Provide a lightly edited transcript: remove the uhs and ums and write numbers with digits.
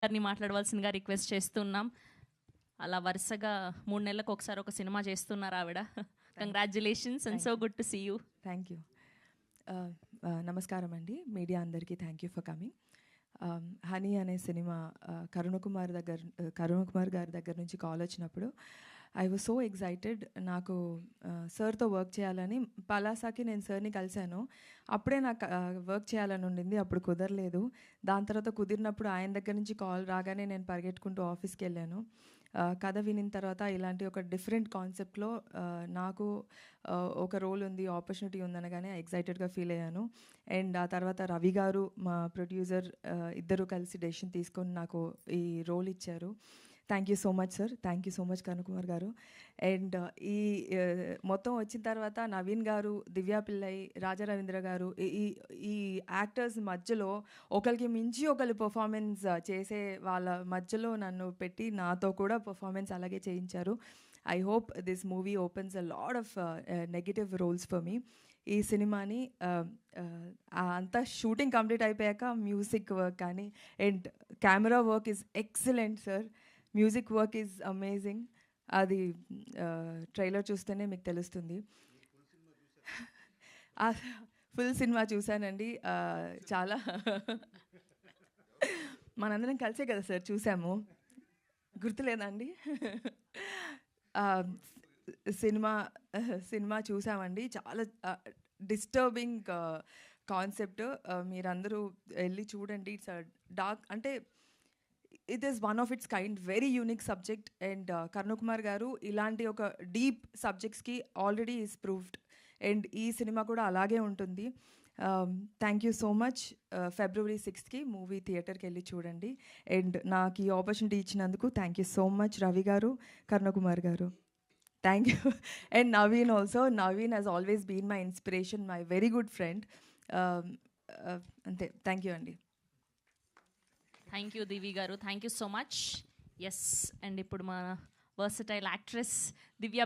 గారిని మాట్లాడవలసిందిగా రిక్వెస్ట్ చేస్తున్నాం. అలా వరుసగా 3 నెలలకు ఒకసారి ఒక సినిమా చేస్తున్నారు ఆవిడ. Congratulations and so good to see you. Thank you. నమస్కారం అండి మీడియా అందరికీ. Thank you for coming. Honey అనే సినిమా కరుణ కుమార్ గారి దగ్గర నుంచి కాల్ వచ్చినప్పుడు ఐ వాజ్ సో ఎక్సైటెడ్. నాకు సార్తో వర్క్ చేయాలని, పలాసాకి నేను సార్ని కలిశాను. అప్పుడే నాకు వర్క్ చేయాలని ఉండింది, అప్పుడు కుదరలేదు. దాని తర్వాత కుదిరినప్పుడు ఆయన దగ్గర నుంచి కాల్ రాగానే నేను పరిగెట్టుకుంటూ ఆఫీస్కి వెళ్ళాను. కథ వినిన తర్వాత ఇలాంటి ఒక డిఫరెంట్ కాన్సెప్ట్లో నాకు ఒక రోల్ ఉంది, ఆపర్చునిటీ ఉందనగానే ఎక్సైటెడ్గా ఫీల్ అయ్యాను. అండ్ ఆ తర్వాత రవి గారు, మా ప్రొడ్యూసర్, ఇద్దరు కలిసి డెసిషన్ తీసుకొని నాకు ఈ రోల్ ఇచ్చారు. Thank you so much sir. Thank you so much Karunakumar గారు. అండ్ ఈ మొత్తం వచ్చిన తర్వాత నవీన్ గారు, దివ్యా పిల్లై, రాజా రవీంద్ర గారు, ఈ యాక్టర్స్ మధ్యలో ఒకరికి మించి ఒకరు పర్ఫార్మెన్స్ చేసే వాళ్ళ మధ్యలో నన్ను పెట్టి నాతో కూడా పర్ఫార్మెన్స్ అలాగే చేయించారు. I hope this movie opens a lot of negative roles for me. ఈ సినిమాని అంతా షూటింగ్ కంప్లీట్ అయిపోయాక మ్యూజిక్ వర్క్ కానీ and camera work is excellent sir. Music work is amazing. అది ట్రైలర్ చూస్తేనే మీకు తెలుస్తుంది. ఫుల్ సినిమా చూశానండి. చాలా మనందరం కలిసే కదా సార్ చూసాము, గుర్తులేదండి? సినిమా చూసామండి. చాలా డిస్టర్బింగ్ కాన్సెప్ట్. మీరందరూ వెళ్ళి చూడండి. ఇట్స్ డార్క్, అంటే it is one of its kind, very unique subject. And Karunakumar garu ఇలాంటి ఒక డీప్ సబ్జెక్ట్స్కి ఆల్రెడీ ఈజ్ ప్రూవ్డ్. అండ్ ఈ సినిమా కూడా అలాగే ఉంటుంది. Thank you so much. February 6th movie థియేటర్కి వెళ్ళి చూడండి. అండ్ నాకు ఈ ఆపర్చునిటీ ఇచ్చినందుకు thank you so much Ravi garu, Karunakumar garu. Thank you. And Naveen also. Naveen has always been my inspiration, my very good friend. అంతే. థ్యాంక్ యూ అండి. థ్యాంక్ యూ దివి గారు. Thank you so much. Yes, and ఇప్పుడు మా వర్సటైల్ యాక్ట్రెస్ దివ్యా